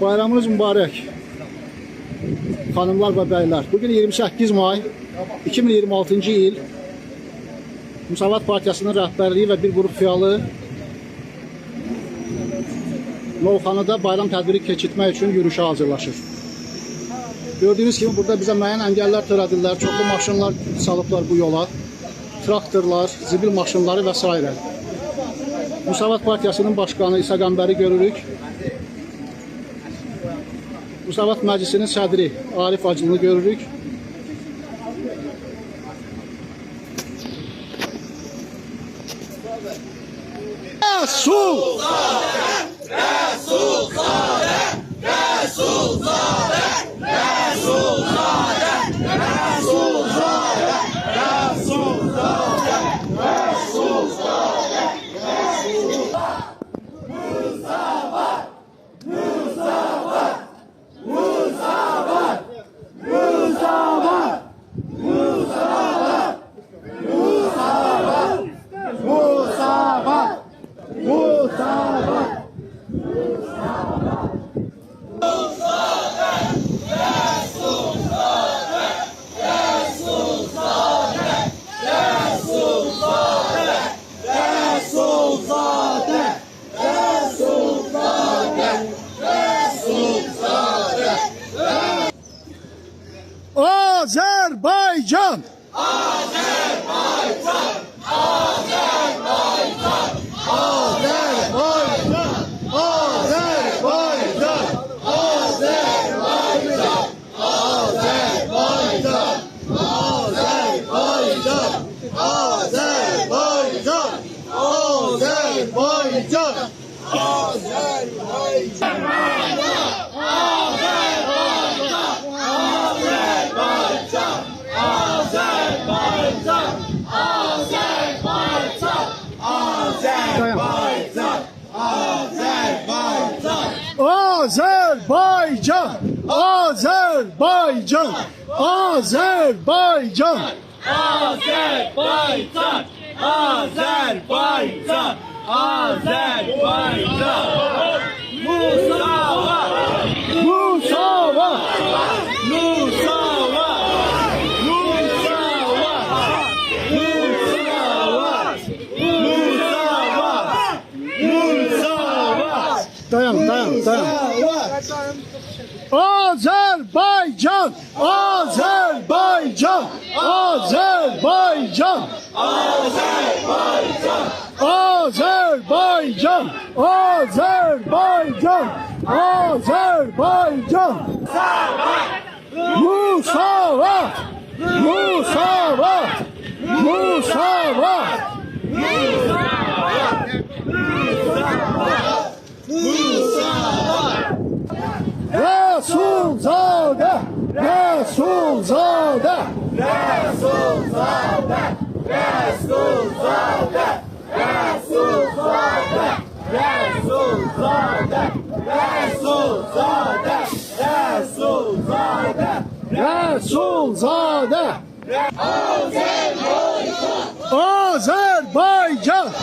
Bayramınız mübarək. Xanımlar və bəylər. Bugün 28 may 2026-cı il. Müsavat Partiyasının rəhbərliyi və bir qrup fəalı Novxanada bayram tədbiri keçirtmək üçün yürüyüşə hazırlaşır. Gördüyünüz kimi burada bizə müəyyən əngəllər törədirlər. Çoxlu maşınlar salıblar bu yola. Traktorlar, zibil maşınları və s. Müsavat Partiyasının başkanı İsa Qəmbəri görürük. Müsavat Məclisinin sədri Arif Acılını görürük. Resulzade! Resulzade! Resulzade! Resulzade! Resulzade! Resulzade! Resulzade! Musavat! Musavat! Musavat! Musavat! Musavat! Musavat! Musavat! Musavat! Azerbaycan! Azerbaycan! Azerbaycan! Azerbaycan! Azerbaycan! Azerbaycan! Azerbaycan! Azerbaycan! Azerbaycan! Azerbaycan! Azerbaycan, Azerbaycan, Azerbaycan, Azerbaycan, Azerbaycan, Azerbaycan, Musavat, Musavat, Musavat, Musavat, Musavat, Musavat, dayan. Azerbaycan, Azerbaycan, Azerbaycan, Azerbaycan, Azerbaycan, Azerbaycan, Azerbaycan, Musavat, Musavat, Musavat, Resulzade, Resulzade, Resulzade, Resulzade, Resulzade, Resulzade, Resulzade, Resulzade, Azerbaycan, Azerbaycan,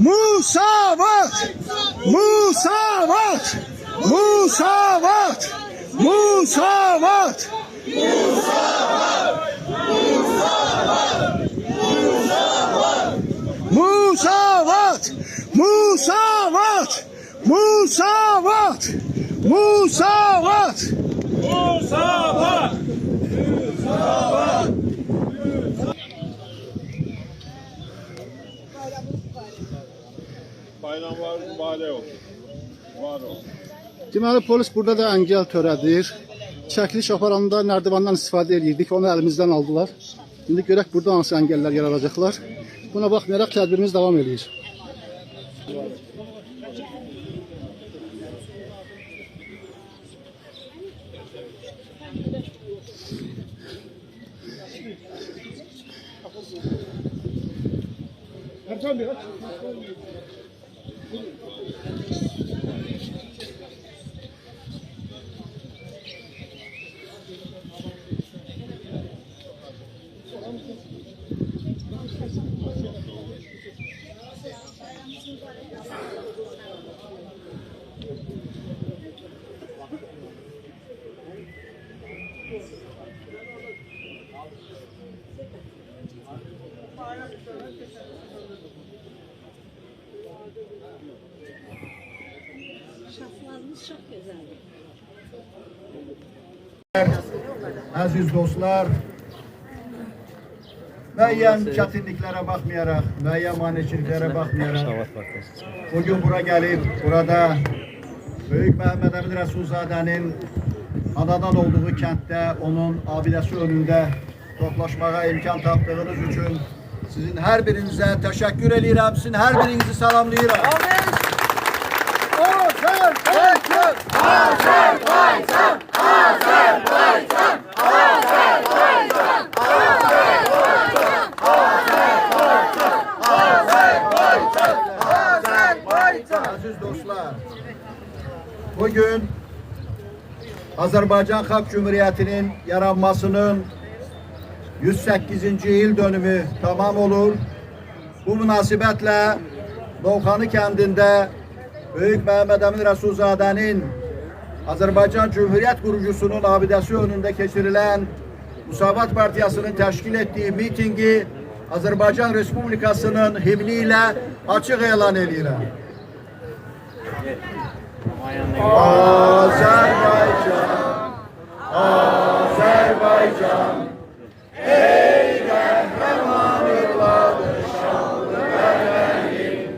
Musavat, Musavat, Musavat, Musavat, Musavat, Musavat, Musavat, Musavat, Musavat, Bayramlar mübarək olsun. Var olsun. Deməli, polis burada da əngəl törədir. Çəkiliş aparanda nərdivandan istifadə edirdik, onu əlimizdən aldılar. İndi görək burada hansı əngəllər yaradacaqlar. Buna baxmayaraq tədbirimiz davam edir. Şaflarımız çok güzel. Aziz dostlar, müəyyən çətinliklərə baxmayaraq, müəyyən maneçiliklərə baxmayaraq, bugün bura gəlib, burada Böyük Məhəmməd Əmin Rəsulzadənin anadan olduğu kənddə, onun abidəsi önündə toplaşmağa imkan tapdığınız üçün sizin hər birinizə təşəkkür edirəm, sizin hər birinizi salamlayıram. Azərbaycan! Azərbaycan! Azərbaycan! Azərbaycan! Azərbaycan! Azərbaycan! Aziz dostlar, bugün Azərbaycan Xalq Cümhuriyyətinin yaranmasının 108. il dönümü tamam olur. Bu münasibətlə Novxanı kəndində Böyük Məhəmməd Əmin Rəsulzadənin Azərbaycan Cümhuriyyət qurucusunun abidəsi önündə keçirilən Müsavat Partiyasının təşkil etdiyi mitingi Azərbaycan Respublikasının himni ilə açıq elan edirəm. Azərbaycan, Azərbaycan, ey qəhrəman övladı şanlı vətənim,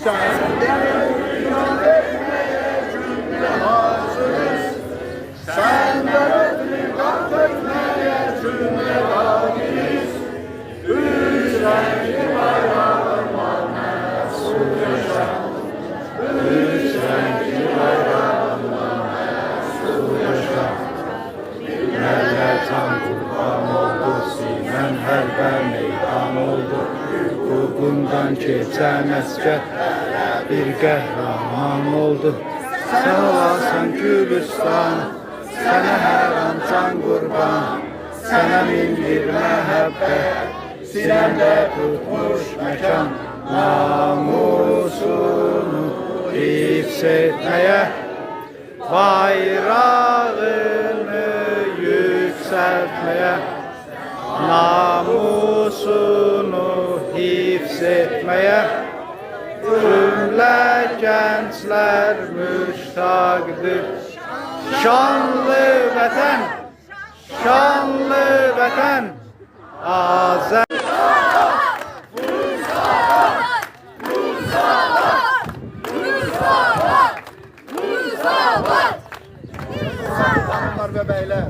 səndən ötürü etməyə cümlə hazırız, səndən ötürü qan tökməyə cümlə qadiriz, üç rəngli bayrağıma məsul yaşa, üç rəngli bayrağıma məsul yaşa. Dinlərlə can qurban oldu, sinən hərbə meydan oldu, hüququndan keçən əskərlərə bir qəhrəman oldu. Sən olasan Gülüstan, sənə hər an can qurban, sənə min bir məhəbbət, sinəmdə tutmuş məkan, namusunu hifz etməyə, bayrağını yüksəltməyə, namusunu hifz etməyə, cümlə gənclər müştaqdır. Şanlı vətən, şanlı vətən, Azər. Hanımlar ve beyler,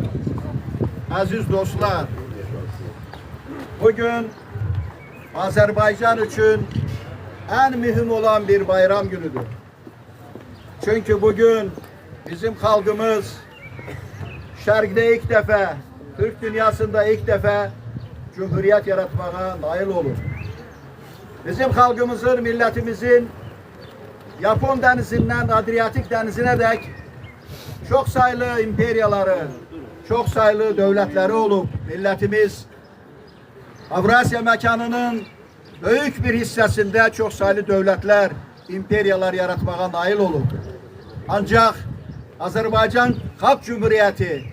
aziz dostlar, bugün Azerbaycan için en mühim olan bir bayram günüdür. Çünkü bugün bizim halkımız Şərqdə ilk defa, Türk dünyasında ilk defa Cumhuriyet yaratmaya nail olur. Bizim halkımızın, milletimizin Japon denizinden Adriyatik denizine dek çok sayılı imperiyaları, çok sayılı devletleri olup milletimiz Avrasya mekanının büyük bir hissesinde çok sayılı devletler, imperiyalar yaratmaya nail olup. Ancak Azerbaycan Halk Cumhuriyeti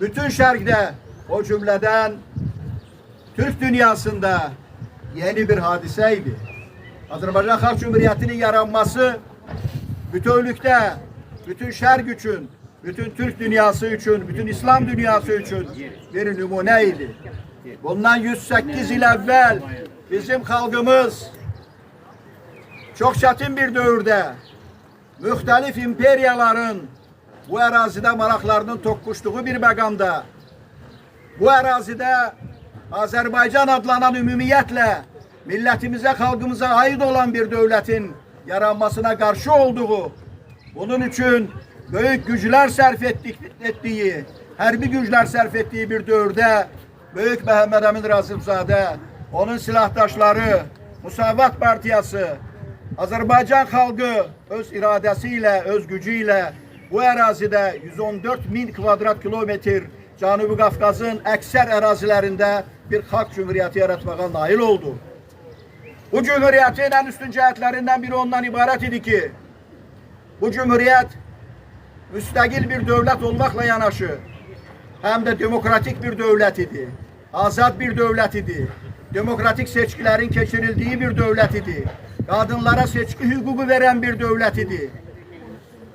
bütün Şərqdə, o cümleden Türk dünyasında yeni bir hadiseydi. Azerbaycan Halk Cumhuriyeti'nin yaranması bütünlükte, bütün Şərq için, bütün Türk dünyası için, bütün İslam dünyası için bir numuneydi. Bundan 108 yıl evvel bizim halkımız çok çetin bir dövrde müxtəlif imperiyaların bu ərazidə maraqlarının toqquşduğu bir məqamda bu ərazidə Azərbaycan adlanan ümumiyyətlə millətimizə, xalqımıza aid olan bir dövlətin yaranmasına qarşı olduğu, bunun üçün böyük güclər sərf etdiyi, hərbi güclər sərf etdiyi bir dövrdə Böyük Məhəmməd Əmin Rəsulzadə, onun silahdaşları, Müsavat Partiyası, Azərbaycan xalqı öz iradəsi ilə, öz gücü ilə bu ərazidə 114.000 kvadrat kilometr Cənubi Qafqazın əksər ərazilərində bir xalq cümhuriyyəti yaratmağa nail oldu. Bu cümhuriyyətin ən üstün cəhətlərindən biri ondan ibarət idi ki, bu cümhuriyyət müstəqil bir dövlət olmaqla yanaşı, həm də demokratik bir dövlət idi. Azad bir dövlət idi. Demokratik seçkilərin keçirildiyi bir dövlət idi. Qadınlara seçki hüququ verən bir dövlət idi.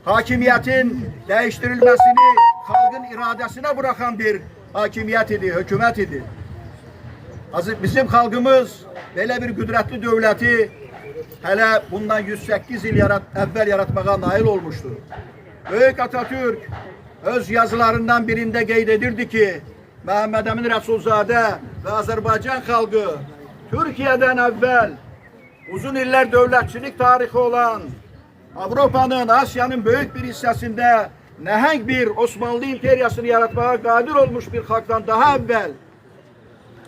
Hakimiyyətin dəyişdirilməsini xalqın iradəsinə buraxan bir hakimiyyət idi, hökumət idi. Bizim xalqımız belə bir qüdrətli dövləti hələ bundan 108 il əvvəl yaratmağa nail olmuşdur. Böyük Atatürk öz yazılarından birində qeyd edirdi ki, Məhəmməd Əmin Rəsulzadə və Azərbaycan xalqı Türkiyədən əvvəl uzun illər dövlətçilik tarixi olan Avropanın, Asiyanın böyük bir hissəsində nəhəng bir Osmanlı imperiyasını yaratmağa qadir olmuş bir xalqdan daha əvvəl,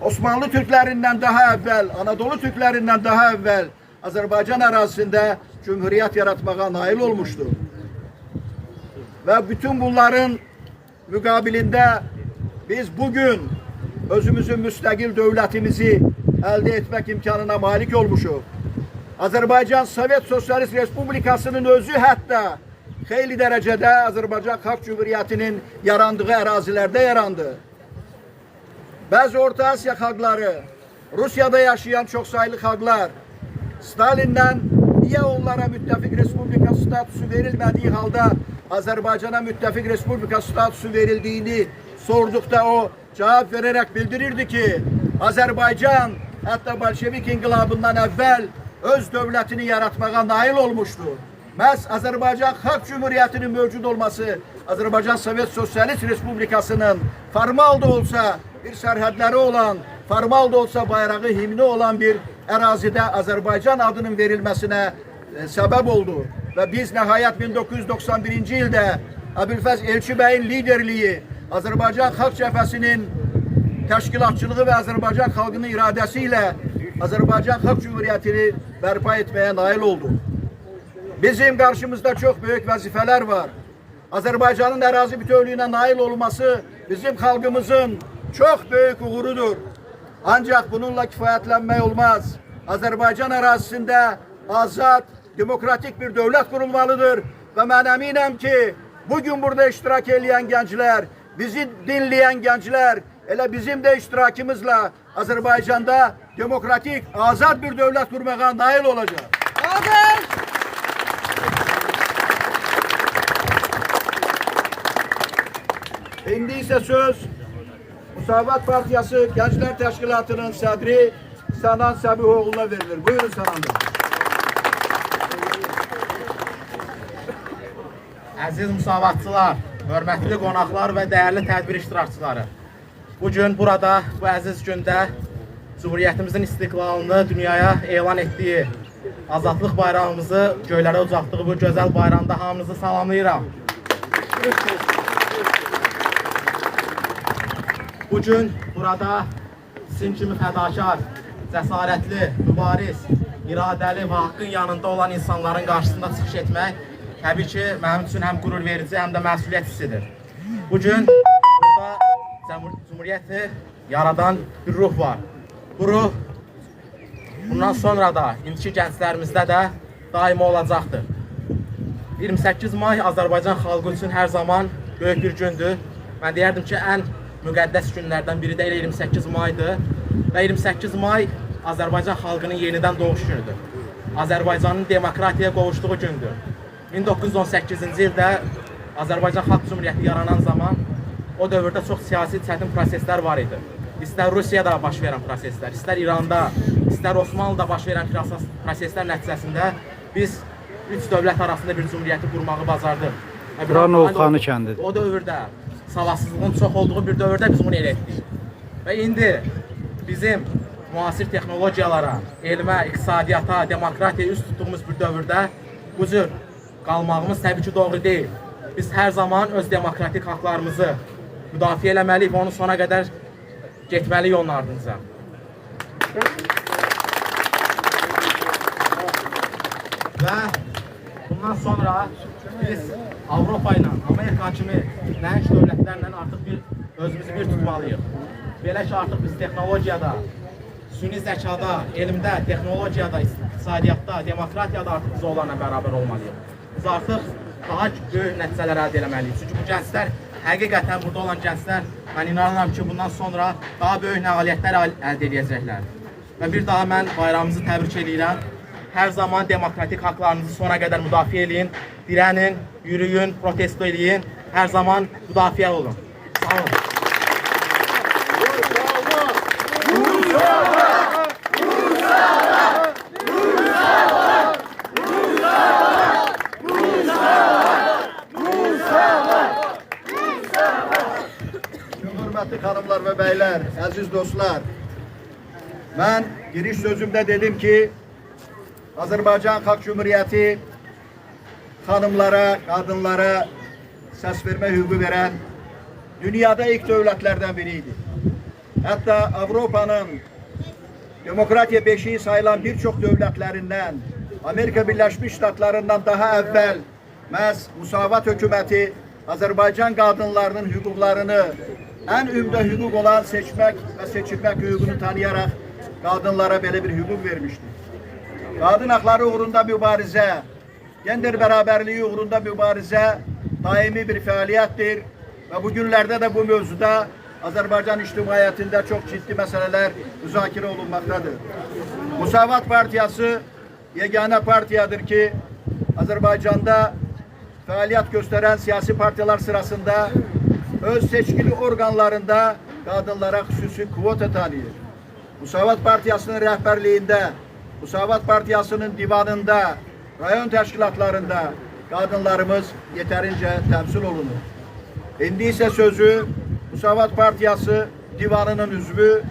Osmanlı türklərindən daha əvvəl, Anadolu türklərindən daha əvvəl Azərbaycan ərazisində cümhuriyyət yaratmağa nail olmuşdur. Və bütün bunların müqabilində biz bugün özümüzün müstəqil dövlətimizi əldə etmək imkanına malik olmuşuq. Azərbaycan Sovet Sosialist Respublikasının özü hətta xeyli dərəcədə Azərbaycan Xalq Cümhuriyyətinin yarandığı ərazilərdə yarandı. Bəzi Orta Asiya xalqları, Rusiyada yaşayan çoxsaylı xalqlar Stalindən niyə onlara müttəfiq Respublika statusu verilmədiyi halda Azərbaycana müttəfiq Respublika statusu verildiyini sorduqda o cavab verərək bildirirdi ki, Azərbaycan hətta Bolşevik inqilabından əvvəl öz dövlətini yaratmağa nail olmuşdu. Məhz Azərbaycan Xalq Cümhuriyyətinin mövcud olması Azərbaycan Sovet Sosialist Respublikasının formal da olsa bir sərhədləri olan, formal da olsa bayrağı, himni olan bir ərazidə Azərbaycan adının verilməsinə səbəb oldu. Və biz nəhayət 1991-ci ildə Əbülfəz Elçi bəyin liderliyi, Azərbaycan Xalq Cəbhəsinin təşkilatçılığı və Azərbaycan xalqının iradəsi ilə Azərbaycan Xalq Cümhuriyyətini bərpa etməyə nail oldu. Bizim qarşımızda çox böyük vəzifələr var. Azərbaycanın ərazi bütövlüyünə nail olması bizim xalqımızın çox böyük uğurudur. Ancaq bununla kifayətlənmək olmaz. Azərbaycan ərazisində azad, demokratik bir dövlət qurulmalıdır və mən əminəm ki, bugün burada iştirak edən gənclər, bizi dinləyən gənclər, elə bizim də iştirakımızla Azərbaycanda demokratik, azad bir dövlət qurmağa nail olacaq. İndi isə söz Müsavat Partiyası Gənclər Təşkilatının sədri Sənan Səbihoğlu'na verilir. Buyurun Sənan Bey. Əziz müsavatçılar, hörmətli qonaqlar və dəyərli tədbir iştirakçıları. Bugün burada, bu əziz gündə Cumhuriyyətimizin istiqlalını dünyaya elan etdiyi, azadlıq bayrağımızı göylərə ucaltdığı bu gözəl bayramda hamınızı salamlayıram. Bugün burada sizin kimi fədakar, cəsarətli, mübariz, iradəli və haqqın yanında olan insanların qarşısında çıxış etmək təbii ki, mənim üçün həm qürur verici, həm də məsuliyyət hissidir. Bugün burada Cumhuriyyəti yaradan bir ruh var. Bu ruh bundan sonra da indiki gənclərimizdə də daima olacaqdır. 28 may Azərbaycan xalqı üçün hər zaman böyük bir gündür. Mən deyərdim ki, ən müqəddəs günlərdən biri də elə 28 maydır. Və 28 may Azərbaycan xalqının yenidən doğuş günüdür. Azərbaycanın demokratiyaya qovuşduğu gündür. 1918-ci ildə Azərbaycan Xalq Cümhuriyyəti yaranan zaman o dövrdə çox siyasi çətin proseslər var idi. İstər Rusiyada baş verən proseslər, istər İranda, istər Osmanlıda baş verən proseslər nəticəsində biz üç dövlət arasında bir cümhuriyyəti qurmağı bacardıq. Bura Novxanı kəndidir. O dövrdə savadsızlığın çox olduğu bir dövrdə biz bunu elə etdik. Və indi bizim müasir texnologiyalara, elmə, iqtisadiyyata, demokratiyaya üst tutduğumuz bir dövrdə bu cür qalmağımız təbii ki, doğru deyil. Biz hər zaman öz demokratik haqlarımızı müdafiə eləməliyik və onu sona qədər getməliyik onun ardınca. Və bundan sonra biz Avropa ilə, Amerika kimi nəinki dövlətlərlə artıq özümüzü bir tutmalıyıq. Belə ki, artıq biz texnologiyada, süni zəkada, elmdə, texnologiyada, iqtisadiyyatda, demokratiyada artıq biz onlarla bərabər olmalıyıq. Biz artıq daha böyük nəticələr əldə eləməliyik. Çünki bu gənclər həqiqətən burada olan gənclər, mən inanıram ki, bundan sonra daha böyük nailiyyətlər əldə edəcəklər. Və bir daha mən bayramımızı təbrik edirəm. Hər zaman demokratik haqlarınızı sona qədər müdafiə edin, dirənin, yürüyün, protesto edin, hər zaman müdafiə olun. Sağ olun. Hörmətli xanımlar və bəylər, əziz dostlar, mən giriş sözümdə dedim ki, Azərbaycan Xalq Cümhuriyyəti xanımlara, qadınlara səs vermə hüququ verən dünyada ilk dövlətlərdən biriydi. Hətta Avropanın demokratiya beşiği sayılan bir çox dövlətlərindən, Amerika Birləşmiş Ştatlarından daha əvvəl məhz Müsavat hökuməti Azərbaycan qadınlarının hüquqlarını, ən ümdə hüquq olan seçmək və seçilmək hüququnu tanıyaraq qadınlara belə bir hüquq vermişdir. Qadın haqları uğrunda mübarizə, gender bərabərliyi uğrunda mübarizə daimi bir fəaliyyətdir və bu günlərdə də bu mövzuda Azərbaycan ictimaiyyətində çox ciddi məsələlər müzakirə olunmaqdadır. Müsavat Partiyası yeganə partiyadır ki, Azərbaycanda fəaliyyət göstərən siyasi partiyalar sırasında öz seçkili orqanlarında qadınlara xüsusi kvota tanıyır. Müsavat Partiyasının rəhbərliyində, Müsavat Partiyasının divanında, rayon təşkilatlarında qadınlarımız yetərincə təmsil olunur. İndi isə sözü Müsavat Partiyası divanının üzvü,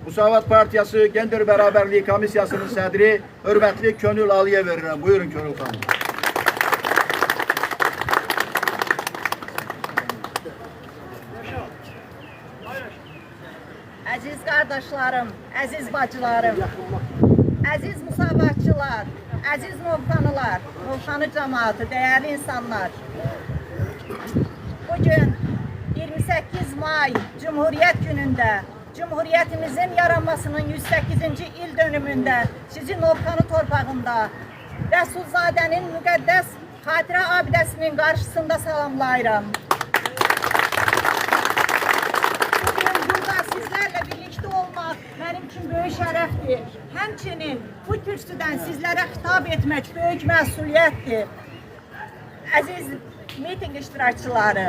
Müsavat Partiyası Gender Bərabərliyi Komissiyasının sədri hörmətli Könül Aliyə verirəm. Buyurun Könül xanım. Əziz qardaşlarım, əziz bacılarım, əziz müsavatçılar, əziz Novxanılar, Novxanı cəmaatı, dəyərli insanlar. Bugün 28 may Cumhuriyet günündə, Cumhuriyetimizin yaranmasının 108-ci il dönümündə sizi Novxanı torpağında Rəsulzadənin müqəddəs xatirə abidəsinin qarşısında salamlayıram. Mənim üçün böyük şərəfdir. Həmçinin bu kürsüdən sizlərə xitab etmək böyük məsuliyyətdir. Əziz miting iştirakçıları,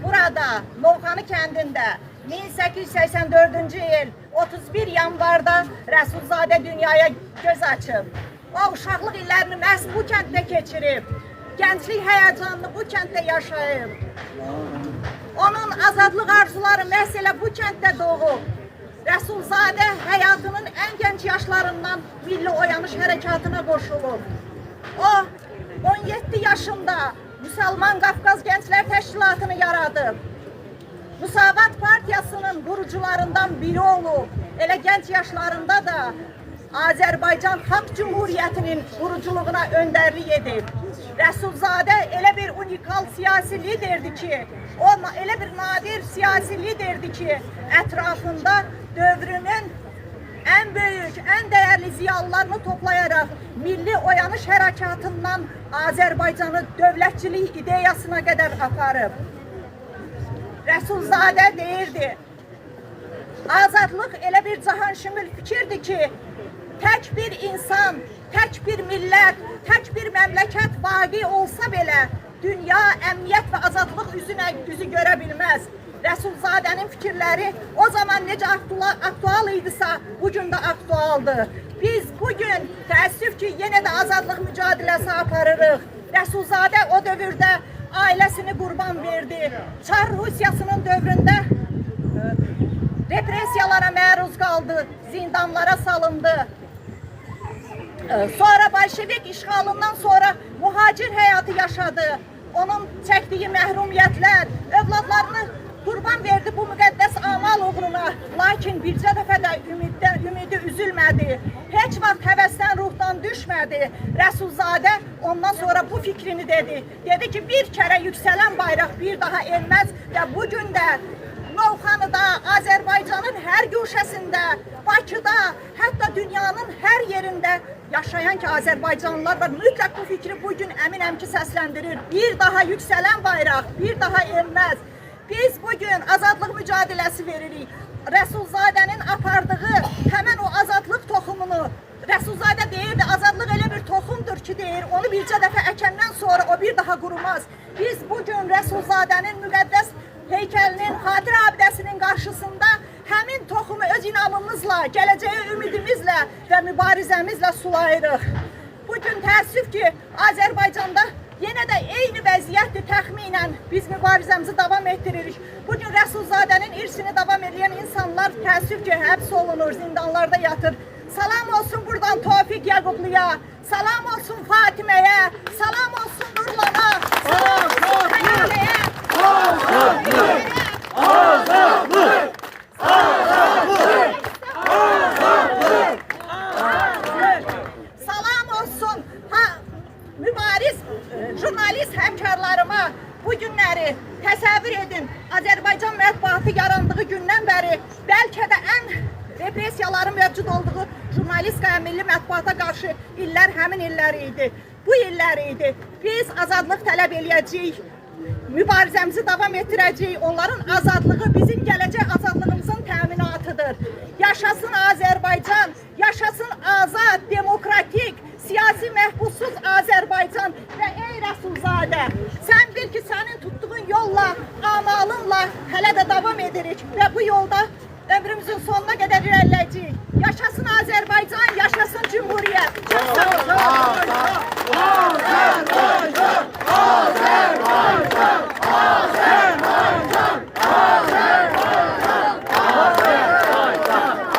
burada Novxanı kəndində 1884-cü il 31 yanvarda Rəsulzadə dünyaya göz açıb. O uşaqlıq illərini məhz bu kənddə keçirib. Gənclik həyəcanını bu kənddə yaşayıb. Onun azadlıq arzuları məhz elə bu kənddə doğub. Rəsulzadə həyatının ən gənc yaşlarından Milli Oyanış Hərəkatına qoşulub. O, 17 yaşında Müsəlman Qafqaz Gənclər Təşkilatını yaradıb. Müsavat Partiyasının qurucularından biri olub. Elə gənc yaşlarında da Azərbaycan Xalq Cümhuriyyətinin quruculuğuna öndərlik edib. Rəsulzadə elə bir unikal siyasi liderdir ki, elə bir nadir siyasi liderdir ki, ətrafında dövrünün ən böyük, ən dəyərli ziyalılarını toplayaraq Milli Oyanış Hərəkatından Azərbaycanı dövlətçilik ideyasına qədər aparıb. Rəsulzadə deyirdi, azadlıq elə bir cahanşümül fikirdir ki, tək bir insan, tək bir millət, tək bir məmləkət vaqi olsa belə, dünya əmniyyət və azadlıq üzü görə bilməz. Rəsulzadənin fikirləri o zaman necə aktual idisə, bugün də aktualdır. Biz bugün təəssüf ki, yenə də azadlıq mücadiləsi aparırıq. Rəsulzadə o dövrdə ailəsini qurban verdi. Çar Rusiyasının dövründə represiyalara məruz qaldı, zindanlara salındı. Sonra Bolşevik işğalından sonra mühacir həyatı yaşadı. Onun çəkdiyi məhrumiyyətlər, övladlarını qurban verdi bu müqəddəs amal uğruna. Lakin bircə dəfə də ümidi üzülmədi. Heç vaxt həvəsdən, ruhdan düşmədi. Rəsulzadə ondan sonra bu fikrini dedi. Dedi ki, bir kərə yüksələn bayraq bir daha enməz və bugün də Novxanıda, Azərbaycanın hər güşəsində, Bakı Bakıda, hətta dünyanın hər yerində yaşayan ki Azərbaycanlılar var. Mütləq bu fikri bugün əminəm ki səsləndirir. Bir daha yüksələn bayraq, bir daha enməz. Biz bugün azadlıq mücadiləsi veririk. Rəsulzadənin apardığı həmən o azadlıq toxumunu, Rəsulzadə deyirdi, azadlıq elə bir toxumdur ki deyir, onu bircə dəfə əkəndən sonra o bir daha qurumaz. Biz bugün Rəsulzadənin müqəddəs heykəlinin, xatir abidəsinin qarşısında həmin toxumu öz inamımızla, gələcəyə ümidimizlə və mübarizəmizlə sulayırıq. Bugün təəssüf ki, Azərbaycanda yenə də eyni vəziyyətdir təxminən biz mübarizəmizi davam etdiririk. Bugün Rəsulzadənin irsini davam edən insanlar təəssüf ki, həbs olunur, zindanlarda yatır. Salam olsun buradan Tofiq Yaqubluya, salam olsun Fatiməyə, salam olsun Nurlana, salam olsun Xəyaləyə. Azadlıq! Azadlıq! Azadlıq! Azadlıq! Salam olsun mübariz jurnalist həmkarlarıma. Bu günləri təsəvvür edin, Azərbaycan mətbuatı yarandığı gündən bəri bəlkə də ən repressiyaların mövcud olduğu jurnalistikaya, milli mətbuata qarşı illər həmin illər idi. Bu illər idi. Biz azadlıq tələb eləyəcəyik, mübarizəmizi davam etdirəcəyik. Onların azadlığı bizim gələcək azadlığımızın təminatıdır. Yaşasın Azərbaycan, yaşasın azad, demokratik, siyasi məhbussuz Azərbaycan və ey Rəsulzadə, sən bil ki, sənin tutduğun yolla, amalınla hələ də davam edirik və bu yolda ömrümüzün sonuna qədər irəliləyəcəyik. Yaşasın Azərbaycan, yaşasın Cümhuriyyət. Çox sağ olun. Azərbaycan! Azərbaycan! Azərbaycan! Azərbaycan!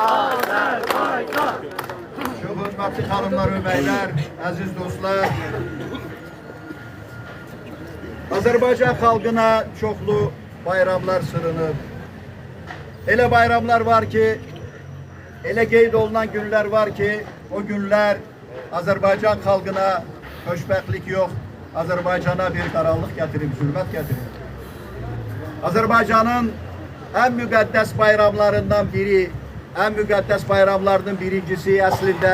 Azərbaycan! Çox hörmətli xanımlar və bəylər, əziz dostlar. Azərbaycan xalqına çoxlu bayramlar sırınıb. Elə bayramlar var ki, elə qeyd olunan günlər var ki, o günlər Azərbaycan xalqına xoşbəxtlik yox, Azərbaycana bir qaranlıq gətirib, zülmət gətirib. Azərbaycanın ən müqəddəs bayramlarından biri, ən müqəddəs bayramlarının birincisi əslində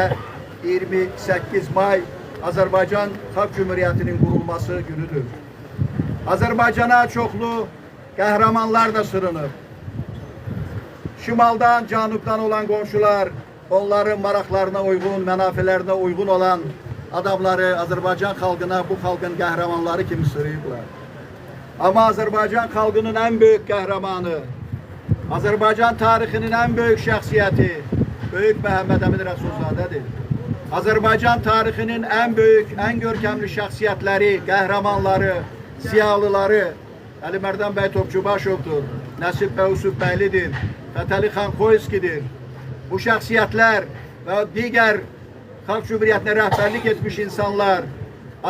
28 may Azərbaycan Xalq Cümhuriyyətinin qurulması günüdür. Azərbaycana çoxlu qəhrəmanlar da sırınıb. Şimaldan, cənubdan olan qonşular, onların maraqlarına uyğun, mənafələrinə uyğun olan adamları Azərbaycan xalqına bu xalqın qəhrəmanları kimi sırayıblar. Amma Azərbaycan xalqının ən böyük qəhrəmanı, Azərbaycan tarixinin ən böyük şəxsiyyəti Böyük Məhəmməd Əmin Rəsulzadədir. Azərbaycan tarixinin ən böyük, ən görkəmli şəxsiyyətləri, qəhrəmanları, ziyalıları Əli Mərdan bəy Topçubaşovdur, Nəsib bəy Usubəylidir, Fətəli xan Xoyskidir. Bu şəxsiyyətlər və digər Xalq Cümhuriyyətinə rəhbərlik etmiş insanlar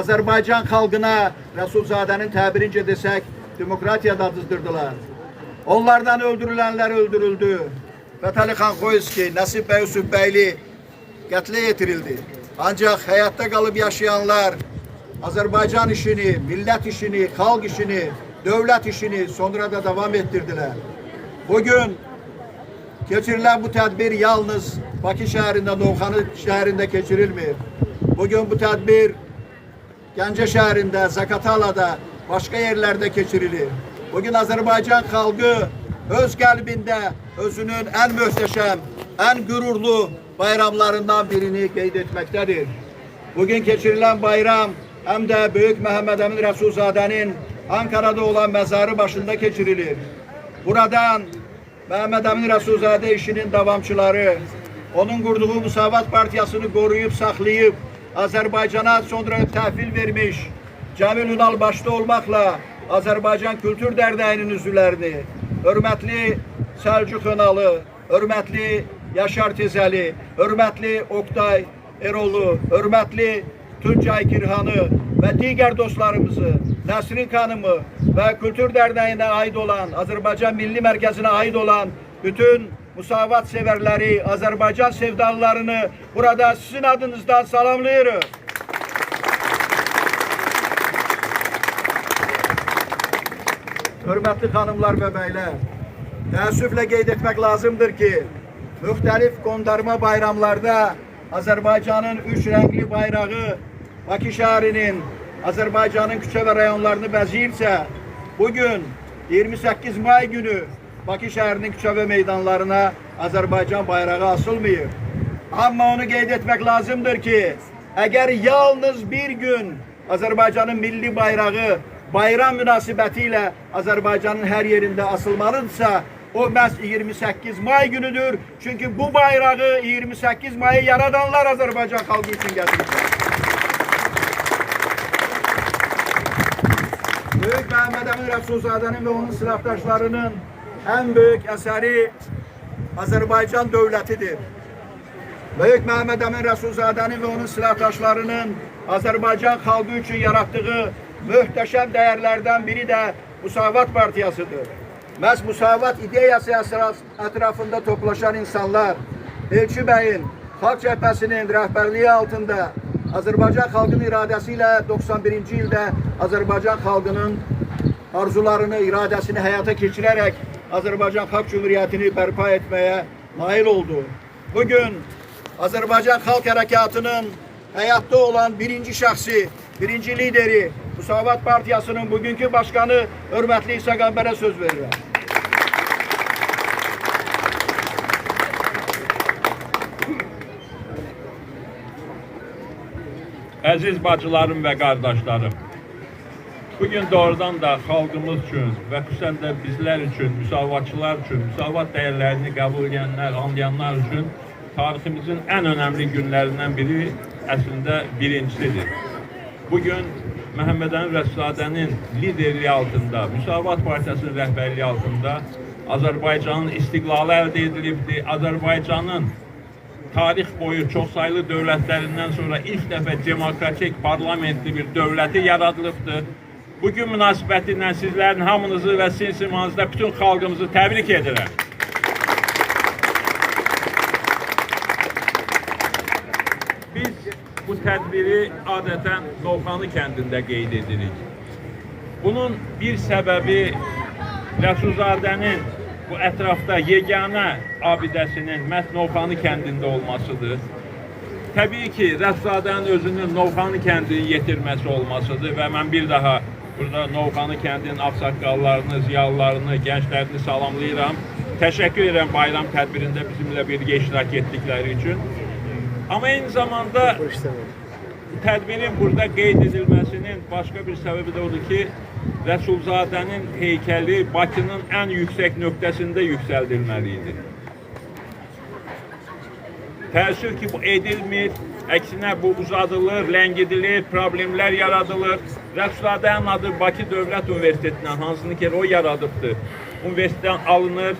Azərbaycan xalqına Rəsulzadənin təbirincə desək, demokratiya dadızdırdılar. Onlardan öldürülənlər öldürüldü. Fətəli xan Xoyski, Nəsib bəy Usubəyli qətlə yetirildi. Ancaq həyatda qalıb yaşayanlar Azərbaycan işini, millət işini, xalq işini, dövlət işini sonra da davam etdirdilər. Bugün keçirilən bu tədbir yalnız Bakı şəhərində, Novxanı şəhərində keçirilmir. Bugün bu tədbir Gəncə şəhərində, Zaqatalada, başqa yerlərdə keçirilir. Bugün Azərbaycan xalqı öz qəlbində özünün ən möhtəşəm, ən qürurlu bayramlarından birini qeyd etməkdədir. Bugün keçirilən bayram həm də Böyük Məhəmməd Əmin Rəsulzadənin Ankara'da olan məzarı başında keçirilir. Buradan Məhəmməd Əmin Rəsulzadə işinin davamçıları, onun qurduğu Müsavat Partiyasını qoruyub, saxlayıb, Azərbaycana sonra təhvil vermiş, Cəmil Ünal başda olmaqla Azərbaycan Kültür Dərnəyinin üzvlərini, hörmətli Səlcuq Önalı, hörmətli Yaşar Tezəli, hörmətli Oktay Erolu, hörmətli Tuncay Kirhanı və digər dostlarımızı, Nəsrin xanımı və Kültür Dərnəyinə aid olan, Azərbaycan Milli Mərkəzinə aid olan bütün müsavat sevərləri, Azərbaycan sevdalılarını burada sizin adınızdan salamlayırıq. Hörmətli xanımlar və bəylər, təəssüflə qeyd etmək lazımdır ki, müxtəlif qondarma bayramlarda Azərbaycanın 3 rəngli bayrağı Bakı şəhərinin, Azərbaycanın küçə və rayonlarını bəzəyirsə, bugün 28 may günü Bakı şəhərinin küçə və meydanlarına Azərbaycan bayrağı asılmayıb. Amma onu qeyd etmək lazımdır ki, əgər yalnız bir gün Azərbaycanın milli bayrağı bayram münasibəti ilə Azərbaycanın hər yerində asılmalıdırsa, o məhz 28 may günüdür. Çünki bu bayrağı 28 mayı yaradanlar Azərbaycan xalqı üçün gətiriblər. Böyük Məhəmməd Əmin Rəsulzadənin və onun silahdaşlarının ən böyük əsəri Azərbaycan dövlətidir. Böyük Məhəmməd Əmin Rəsulzadənin və onun silahdaşlarının Azərbaycan xalqı üçün yaratdığı möhtəşəm dəyərlərdən biri də Müsavat Partiyasıdır. Məhz Müsavat ideyası ətrafında toplaşan insanlar Elçi bəyin Xalq Cəbhəsinin rəhbərliyi altında Azərbaycan xalqının iradəsi ilə 91-ci ildə Azərbaycan xalqının arzularını, iradəsini həyata keçirərək Azərbaycan Xalq Cümhuriyyətini bərpa etməyə nail oldu. Bugün Azərbaycan Xalq Hərəkatının həyatda olan birinci şəxsi, birinci lideri Müsavat Partiyasının bugünkü başkanı hörmətli İsa Qəmbərə söz verirəm. Əziz bacılarım və qardaşlarım, bugün doğrudan da xalqımız üçün və xüsusən də bizlər üçün, müsavatçılar üçün, müsavat dəyərlərini qəbul edənlər, anlayanlar üçün tariximizin ən önəmli günlərindən biri əslində birincisidir. Bugün Məhəmməd Əmin Rəsulzadənin liderliyi altında, Müsavat Partiyasının rəhbərliyi altında Azərbaycanın istiqlalı əldə edilibdir. Azərbaycanın tarix boyu çoxsaylı dövlətlərindən sonra ilk dəfə demokratik, parlamentli bir dövləti yaradılıbdır. Bugün münasibəti ilə sizlərin hamınızı və sizin simanızda bütün xalqımızı təbrik edirəm. Biz bu tədbiri adətən Novxanı kəndində qeyd edirik. Bunun bir səbəbi Rəsulzadənin bu ətrafda yeganə abidəsinin məhz Novxanı kəndində olmasıdır. Təbii ki, Rəsulzadənin özünün Novxanı kəndini yetirməsi olmasıdır və mən bir daha burada Novxanı kəndinin ağsaqqallarını, ziyalılarını, gənclərini salamlayıram. Təşəkkür edirəm bayram tədbirində bizimlə birgə iştirak etdikləri üçün. Amma eyni zamanda tədbirin burada qeyd edilməsinin başqa bir səbəbi də odur ki, Rəsulzadənin heykəli Bakının ən yüksək nöqtəsində yüksəldilməli idi. Təəssüf ki, bu edilmir, əksinə bu uzadılır, ləngidilir, problemlər yaradılır. Rəsulzadənin adı Bakı Dövlət Universitetindən, hansını ki, o yaradıbdır, universitetdən alınır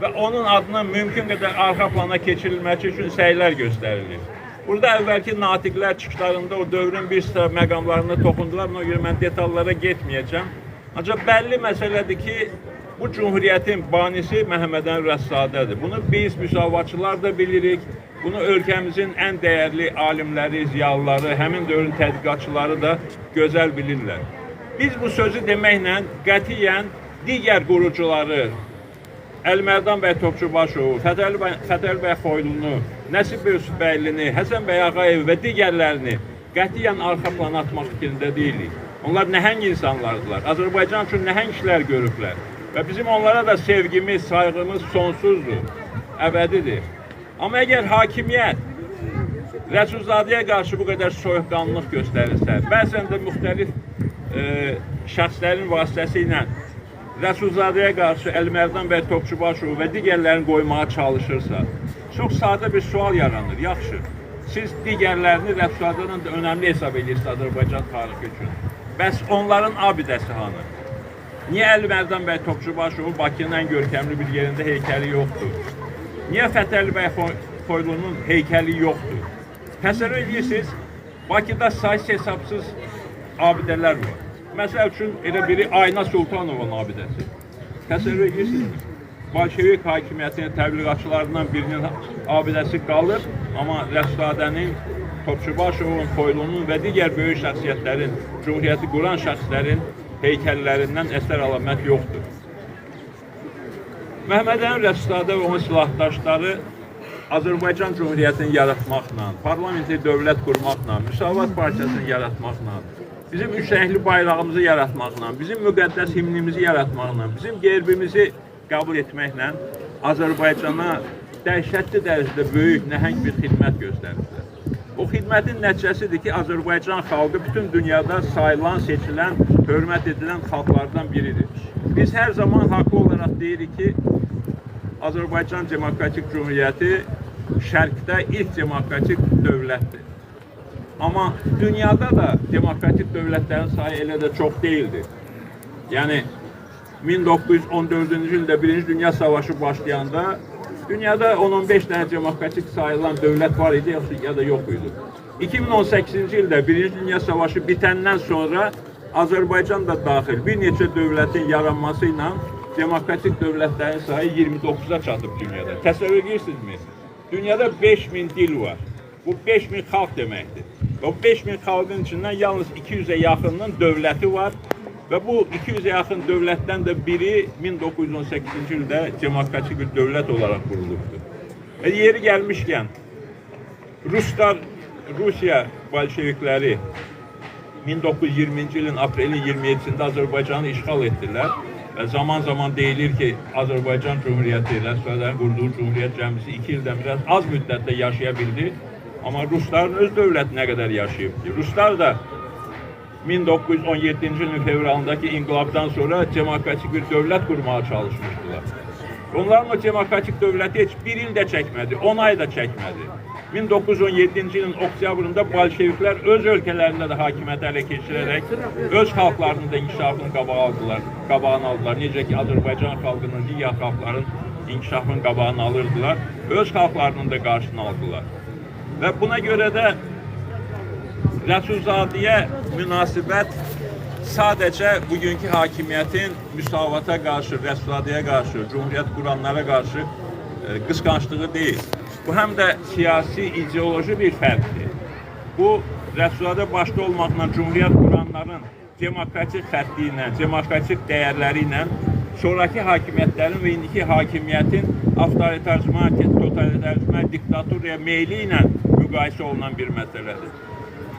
və onun adının mümkün qədər arxa plana keçirilməsi üçün səylər göstərilir. Burada əvvəlki natiqlər çıxışlarında o dövrün bir sıra məqamlarına toxundular, buna görə mən detallara getməyəcəm. Ancaq bəlli məsələdir ki, bu Cumhuriyyətin banisi Məhəmməd Əmin Rəsulzadədir. Bunu biz müsavatçılar da bilirik, bunu ölkəmizin ən dəyərli alimləri, ziyalıları, həmin dövrün tədqiqatçıları da gözəl bilirlər. Biz bu sözü deməklə qətiyyən digər qurucuları, Əlimərdan bəy Topçubaşovu, Fətəli bəy Xoylunu, Nəsib Yusufbəylini, Həsən bəy Ağayev və digərlərini qətiyyən arxa plana atmaq fikrində deyilik. Onlar nəhəng insanlardılar, Azərbaycan üçün nəhəng işlər görüblər və bizim onlara da sevgimiz, sayğımız sonsuzdur, əbədidir. Amma əgər hakimiyyət Rəsulzadəyə qarşı bu qədər soyuqqanlılıq göstərirsə, bəzən də müxtəlif şəxslərin vasitəsilə Rəsulzadəyə qarşı Əlimərdan bəy Topçubaşovu və digərlərini qoymağa çalışırsa, çox sadə bir sual yaranır. Yaxşı, siz digərlərini Rəsulzadədən də önəmli hesab edirsiniz Azərbaycan tarixi üçün. Bəs onların abidəsi hanı? Niyə Əlimərdan bəy Topçubaşovu Bakının ən görkəmli bir yerində heykəli yoxdur? Niyə Fətəli bəy Xoylunun heykəli yoxdur? Təsəvvür edirsiniz, Bakıda sayısız hesabsız abidələr var. Məsəl üçün, elə biri Ayna Sultanovun abidəsi. Təsəvvür edirsiniz, Bolşevik hakimiyyətinin təbliğatçılarından birinin abidəsi qalır, amma Rəsulzadənin, Topçubaşovun, Xoylunun və digər böyük şəxsiyyətlərin, Cumhuriyyəti quran şəxslərin heykəllərindən əsər əlamət yoxdur. Məhəmməd Əmin Rəsulzadə və onun silahdaşları Azərbaycan Cumhuriyyətini yaratmaqla, parlamenter dövlət qurmaqla, Müsavat Partiyasını yaratmaqla, bizim üç rəngli bayrağımızı yaratmaqla, bizim müqəddəs himnimizi yaratmaqla, bizim gerbimizi qəbul etməklə Azərbaycana dəhşətli dərəcədə böyük, nəhəng bir xidmət göstərirlər. O xidmətin nəticəsidir ki, Azərbaycan xalqı bütün dünyada sayılan, seçilən, hörmət edilən xalqlardan biridir. Biz hər zaman haqlı olaraq deyirik ki, Azərbaycan Demokratik Cumhuriyyəti Şərqdə ilk demokratik dövlətdir. Amma dünyada da demokratik dövlətlərin sayı elə də çox deyildir. Yəni 1914-cü ildə Birinci Dünya Savaşı başlayanda dünyada 10-15 dənə demokratik sayılan dövlət var idi ya da yox idi. 2018-ci ildə Birinci Dünya Savaşı bitəndən sonra Azərbaycan da daxil bir neçə dövlətin yaranması ilə demokratik dövlətlərin sayı 29-a çatıb dünyada. Təsəvvür edirsinizmi? Dünyada 5000 dil var. Bu 5000 xalq deməkdir. O 5000 xalqın içindən yalnız 200-ə yaxınının dövləti var və bu 200-ə yaxın dövlətdən də biri 1918-ci ildə demokratik bir dövlət olaraq qurulubdur. Və yeri gəlmişkən, Rusiya bolşevikləri 1920-ci ilin aprelin 27-sində Azərbaycanı işğal etdilər və zaman-zaman deyilir ki, Azərbaycan Cumhuriyyəti, Rəsədlərin qurduğu Cumhuriyyət cəmisi 2 ildən biraz az müddətdə yaşaya bildi. Amma Rusların öz dövləti nə qədər yaşayıb ki, Ruslar da 1917-ci ilin fevralındakı inqilabdan sonra demokratik bir dövlət qurmağa çalışmışdılar. Onların o demokratik dövləti heç bir il də çəkmədi, 10 ay da çəkmədi. 1917-ci ilin oktyabrında bolşeviklər öz ölkələrində də hakimiyyəti ələ keçirərək öz xalqlarının da inkişafını qabağını aldılar. Necə ki, Azərbaycan xalqının, digər xalqların inkişafının qabağını alırdılar, öz xalqlarının da qarşısını aldılar. Və buna görə də Rəsulzadəyə münasibət sadəcə bugünkü hakimiyyətin müsavata qarşı, Rəsulzadəyə qarşı, Cumhuriyyət quranlara qarşı qısqanclığı deyil. Bu həm də siyasi, ideoloji bir fərqdir. Bu, Rəsulzadə başda olmaqla Cumhuriyyət quranların demokratik xətti ilə, demokratik dəyərləri ilə sonraki hakimiyyətlərin və indiki hakimiyyətin avtoritarizmə, totalitarizmə, diktaturaya meyli ilə müqayisə olunan bir məsələdir.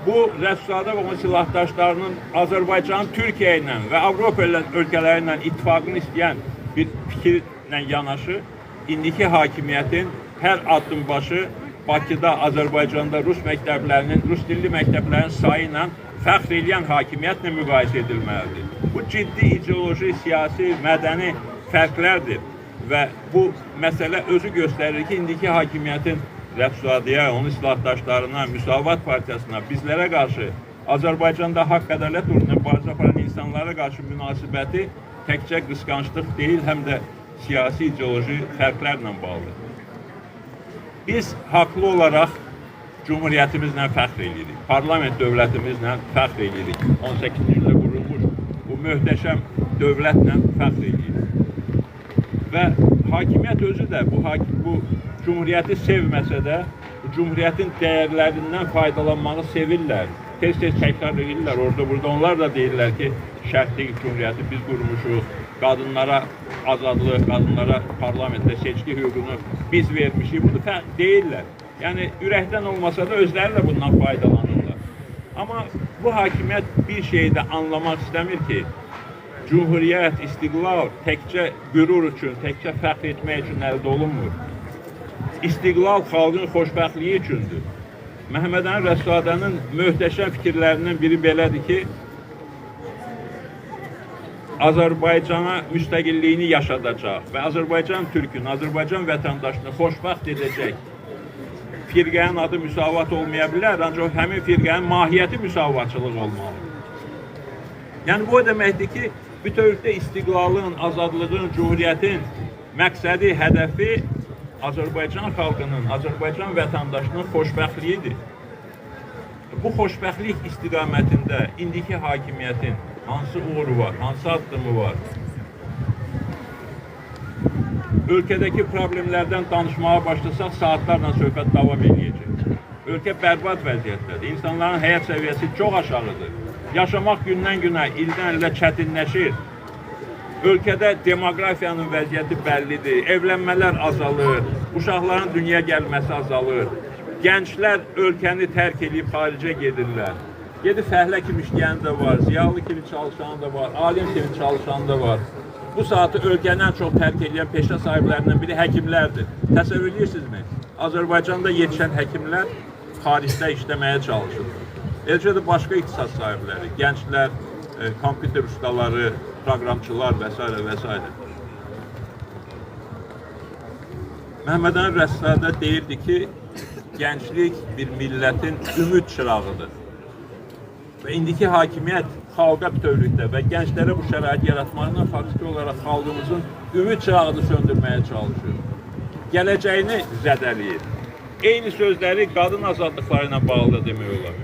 Bu, Rəsulzadə və onun silahdaşlarının Azərbaycanın Türkiyə ilə və Avropa ölkələri ilə ittifaqını istəyən bir fikirlə yanaşı, indiki hakimiyyətin hər addım başı Bakıda, Azərbaycanda Rus məktəblərinin, Rus dilli məktəblərin sayı ilə fəxr edən hakimiyyətlə müqayisə edilməlidir. Bu ciddi ideoloji, siyasi, mədəni fərqlərdir və bu məsələ özü göstərir ki, indiki hakimiyyətin Rəsulzadəyə, onun silahdaşlarına, Müsavat Partiyasına, bizlərə qarşı, Azərbaycanda haqq ədalət uğruna mübarizə aparan insanlara qarşı münasibəti təkcə qısqanclıq deyil, həm də siyasi, ideoloji fərqlərlə bağlıdır. Biz haqlı olaraq Cumhuriyyətimizlə fəxr edirik, parlament dövlətimizlə fəxr edirik. 18-ci ildə qurulmuş bu möhtəşəm dövlətlə fəxr edirik. Və hakimiyyət özü də bu Cumhuriyyəti sevməsə də, Cumhuriyyətin dəyərlərindən faydalanmağı sevirlər. Tez-tez təkrar edirlər, orada-burada. Onlar da deyirlər ki, şərtlik Cumhuriyyəti biz qurmuşuq, qadınlara azadlıq, qadınlara parlamentdə seçki hüququnu biz vermişik. Bunu deyirlər. Yəni, ürəkdən olmasa da özləri də bundan faydalanırlar. Amma bu hakimiyyət bir şeyi də anlamaq istəmir ki, Cumhuriyyət, istiqlal təkcə qürur üçün, təkcə fəxr etmək üçün əldə olunmur. İstiqlal xalqın xoşbəxtliyi üçündür. Məhəmməd Əmin Rəsulzadənin möhtəşəm fikirlərindən biri belədir ki, Azərbaycana müstəqilliyini yaşadacaq və Azərbaycan türkünü, Azərbaycan vətəndaşını xoşbəxt edəcək firqənin adı müsavat olmaya bilər, ancaq həmin firqənin mahiyyəti müsavatçılıq olmalıdır. Yəni, bu o deməkdir ki, bütövlükdə istiqlalın, azadlığın, cumhuriyyətin məqsədi, hədəfi Azərbaycan xalqının, Azərbaycan vətəndaşının xoşbəxtliyidir. Bu xoşbəxtlik istiqamətində indiki hakimiyyətin hansı uğuru var, hansı addımı var? Ölkədəki problemlərdən danışmağa başlasaq, saatlarla söhbət davam edəcək. Ölkə bərbad vəziyyətdədir. İnsanların həyat səviyyəsi çox aşağıdır. Yaşamaq gündən günə, ildən ilə çətinləşir. Ölkədə demografiyanın vəziyyəti bəllidir. Evlənmələr azalır, uşaqların dünyaya gəlməsi azalır. Gənclər ölkəni tərk edib xaricə gedirlər. Gedib fəhlə kimi işləyən də var, ziyalı kimi çalışan da var, alim kimi çalışan da var. Bu saatı ölkəni ən çox tərk edən peşə sahiblərindən biri həkimlərdir. Təsəvvür edirsinizmi? Azərbaycanda yetişən həkimlər xaricdə işləməyə çalışır. Eləcə də başqa ixtisas sahibləri, gənclər, kompüter ustaları, proqramçılar və s. və s. Məhəmməd Əmin Rəssadə deyirdi ki, gənclik bir millətin ümid çırağıdır. Və indiki hakimiyyət xalqa bütövlükdə və gənclərə bu şərait yaratmaqla faktiki olaraq xalqımızın ümid çırağını söndürməyə çalışır. Gələcəyini zədələyir. Eyni sözləri qadın azadlıqları ilə bağlı demək olar.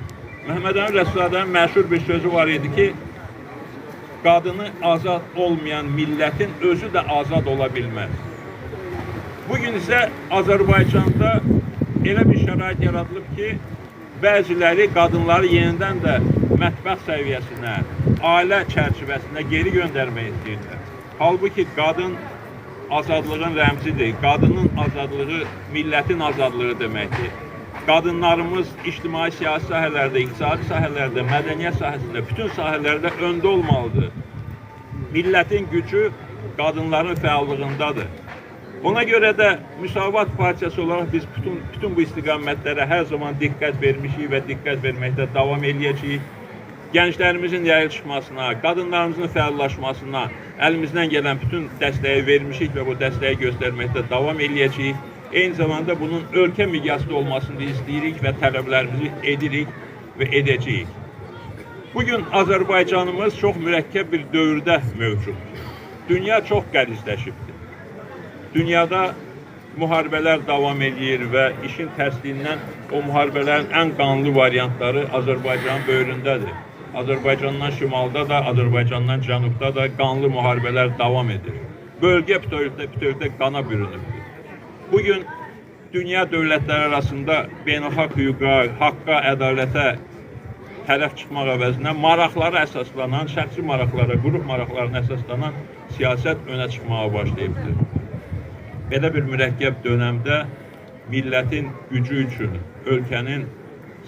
Məhəmməd Əmin Rəssadənin məşhur bir sözü var idi ki, qadını azad olmayan millətin özü də azad ola bilməz. Bugün isə Azərbaycanda elə bir şərait yaradılıb ki, bəziləri qadınları yenidən də mətbəx səviyyəsinə, ailə çərçivəsinə geri göndərmək istəyirlər. Halbuki qadın azadlığın rəmzidir. Qadının azadlığı millətin azadlığı deməkdir. Qadınlarımız ictimai siyasi sahələrdə, iqtisadi sahələrdə, mədəniyyət sahəsində, bütün sahələrdə öndə olmalıdır. Millətin gücü qadınların fəallığındadır. Ona görə də Müsavat Partiyası olaraq biz bütün bu istiqamətlərə hər zaman diqqət vermişik və diqqət verməkdə davam edəcəyik. Gənclərimizin irəli çıxmasına, qadınlarımızın fəallaşmasına əlimizdən gələn bütün dəstəyi vermişik və bu dəstəyi göstərməkdə davam edəcəyik. Eyni zamanda bunun ölkə miqyaslı olmasını istəyirik və tələblərimizi edirik və edəcəyik. Bugün Azərbaycanımız çox mürəkkəb bir dövrdə mövcuddur. Dünya çox qəlizləşibdir. Dünyada müharibələr davam edir və işin tərsliyindən o müharibələrin ən qanlı variantları Azərbaycanın böyründədir. Azərbaycandan şimalda da, Azərbaycandan cənubda da qanlı müharibələr davam edir. Bölgə bütövlükdə qana bürünübdür. Bugün dünya dövlətləri arasında beynəlxalq hüquqa, haqqa, ədalətə tərəf çıxmaq əvəzinə maraqlara əsaslanan, şəxsi maraqlara, qrup maraqlarına əsaslanan siyasət önə çıxmağa başlayıbdır. Belə bir mürəkkəb dönəmdə millətin gücü üçün, ölkənin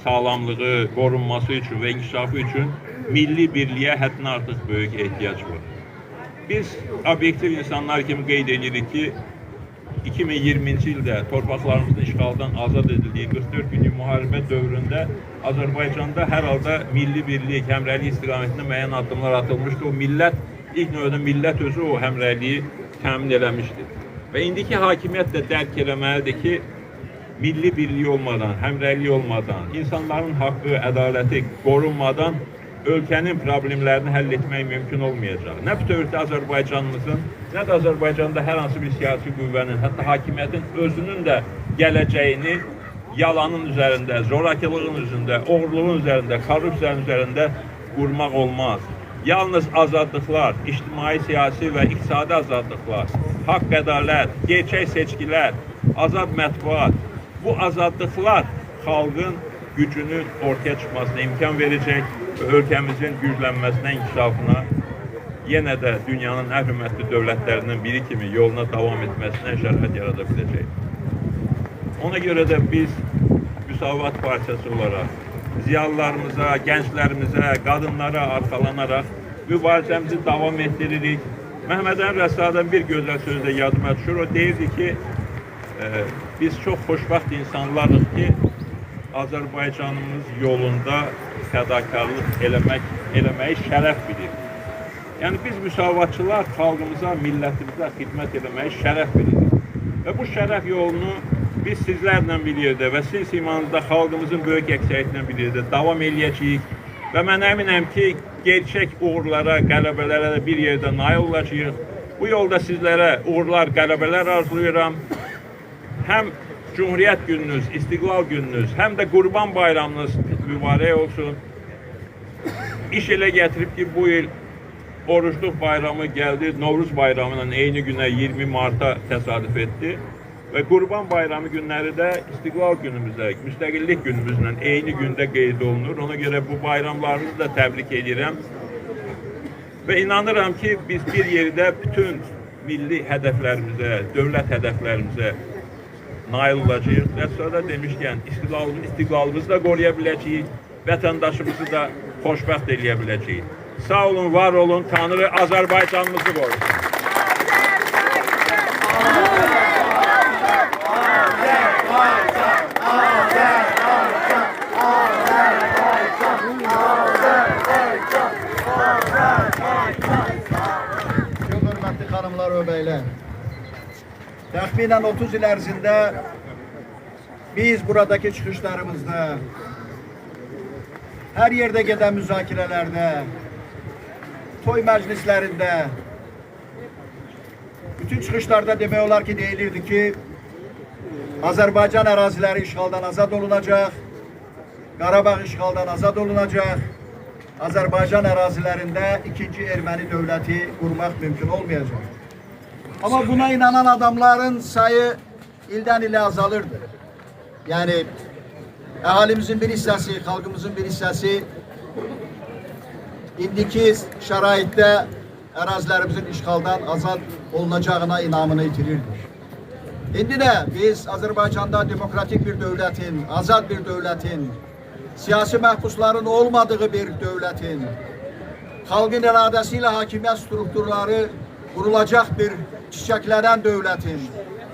sağlamlığı, qorunması üçün və inkişafı üçün milli birliyə həddindən artıq böyük ehtiyac var. Biz obyektiv insanlar kimi qeyd edirik ki, 2020-ci ildə torpaqlarımızın işğaldan azad edildiyi 44 günlük müharibə dövründə Azərbaycanda hər halda milli birlik, həmrəylik istiqamətində müəyyən addımlar atılmışdı. O millət, ilk növbədə millət özü o həmrəyliyi təmin eləmişdir. Və indiki hakimiyyət də dərk eləməlidir ki, milli birlik olmadan, həmrəylik olmadan, insanların haqqı, ədaləti qorunmadan ölkənin problemlərini həll etmək mümkün olmayacaq. Nə bütövlükdə Azərbaycanımızın, nə də Azərbaycanda hər hansı bir siyasi qüvvənin, hətta hakimiyyətin özünün də gələcəyini yalanın üzərində, zorakılığın üzərində, oğurluğun üzərində, korrupsiyanın üzərində qurmaq olmaz. Yalnız azadlıqlar, ictimai, siyasi və iqtisadi azadlıqlar, haqq, ədalət, gerçək seçkilər, azad mətbuat, bu azadlıqlar xalqın gücünün ortaya çıxmasına imkan verəcək və ölkəmizin güclənməsinə, inkişafına, yenə də dünyanın ən hörmətli dövlətlərindən biri kimi yoluna davam etməsinə şərait yarada biləcək. Ona görə də biz Müsavat Partiyası olaraq ziyalılarımıza, gənclərimizə, qadınlara arxalanaraq mübarizəmizi davam etdiririk. Məhəmməd Əmin Rəssadənin bir gözəl sözü də yadıma düşür. O deyirdi ki, biz çox xoşbəxt insanlarıq ki, Azərbaycanımız yolunda fədakarlıq eləməyi şərəf bilir. Yəni biz müsavatçılar xalqımıza, millətimizə xidmət eləməyi şərəf bilirik. Və bu şərəf yolunu biz sizlərlə bir yerdə və sizin simanızda xalqımızın böyük əksəriyyətindən bir yerdə davam eləyəcəyik. Və mən əminəm ki, gerçək uğurlara, qələbələrə bir yerdə nail olacağıq. Bu yolda sizlərə uğurlar, qələbələr arzulayıram. Həm Cumhuriyyət gününüz, İstiqlal gününüz, həm də Qurban bayramınız mübarək olsun. İş elə gətirib ki, bu il Orucluq bayramı gəldi, Novruz bayramının eyni günə 20 Mart'a təsadüf etdi. Və Qurban bayramı günləri də İstiqlal günümüzdə, müstəqillik günümüzlə eyni gündə qeyd olunur. Ona görə bu bayramlarınızı da təbrik edirəm. Və inanıram ki, biz bir yerdə bütün milli hədəflərimizə, dövlət hədəflərimizə nail olacağıq. Və sonra demişkən, istiqlalımızı da qoruya biləcəyik, vətəndaşımızı da xoşbəxt eləyə biləcəyik. Sağ olun, var olun, Tanrı Azərbaycanımızı qorusun. Çok hürmetli hanımlar ve beyler. Təxminən 30 il ərzində biz buradaki çıxışlarımızda, her yerde gedən müzakirələrdə, toy məclislərində, bütün çıxışlarda demək olar ki, deyilirdi ki, Azərbaycan əraziləri işğaldan azad olunacaq, Qarabağ işğaldan azad olunacaq, Azərbaycan ərazilərində ikinci erməni dövləti qurmaq mümkün olmayacaq. Ama buna inanan adamların sayı ilden ile azalırdı. Yani əhalimizin bir hissəsi, xalqımızın bir hissəsi indiki şəraitdə ərazilərimizin işğaldan azad olunacağına inamını itirirdik. İndi də biz Azərbaycanda demokratik bir dövlətin, azad bir dövlətin, siyasi məhbusların olmadığı bir dövlətin, xalqın iradəsi ilə hakimiyyət strukturları qurulacaq bir çiçəklənən dövlətin,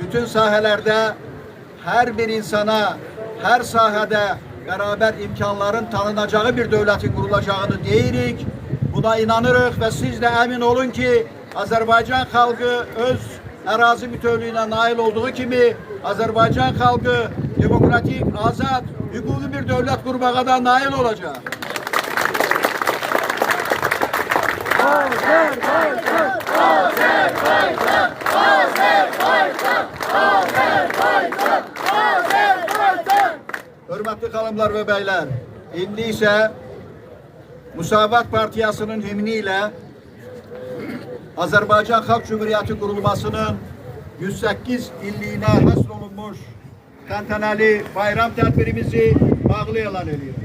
bütün sahələrdə hər bir insana, hər sahədə bərabər imkanların tanınacağı bir dövlətin qurulacağını deyirik. Buna inanırıq və siz də əmin olun ki, Azərbaycan xalqı öz ərazi bütövlüyünə nail olduğu kimi, Azərbaycan xalqı demokratik, azad, hüquqi bir dövlət qurmağa da nail olacaq. Azerbaycan, Azerbaycan, Azerbaycan, Azerbaycan, Azerbaycan. Hörmətli xanımlar və bəylər, indi isə Müsavat Partiyasının himni ilə Azərbaycan Xalq Cumhuriyyəti qurulmasının 108 illiyinə həsr olunmuş təntənəli bayram tədbirimizi bağlı elan edirik.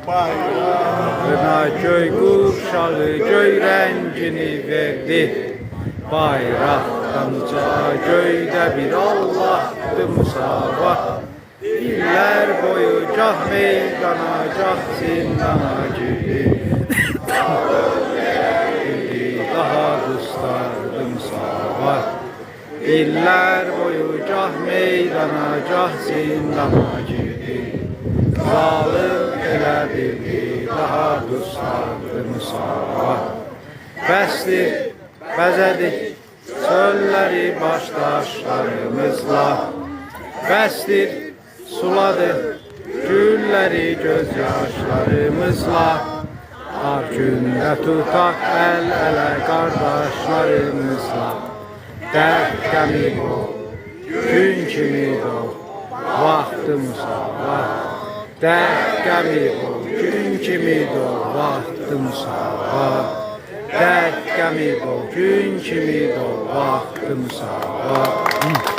Bayrağına göy qurşağı göy rəngini verdi. Bayraqdanca göydə bir Allah'tı musavat. İllər boyu gah meydana, gah zindana girdi. Daha qıstardı musavat. İllər boyu gah meydana, gah zindana girdi. Zalim elədirdi, daha qıstardı musavat. Bəsdir, bəzədik çölləri başdaşlarımızla. Bəsdir, suladı gülləri gözyaşlarımızla. Ar gündə tutaq əl-ələ qardaşlarımızla. Dərd qəmi ol, gün kimi doğ, vaxtı musavat. Dərd qəmi ol, gün kimi doğ, vaxtı musavat. Dərd qəmi ol, gün kimi doğ, vaxtı musavat.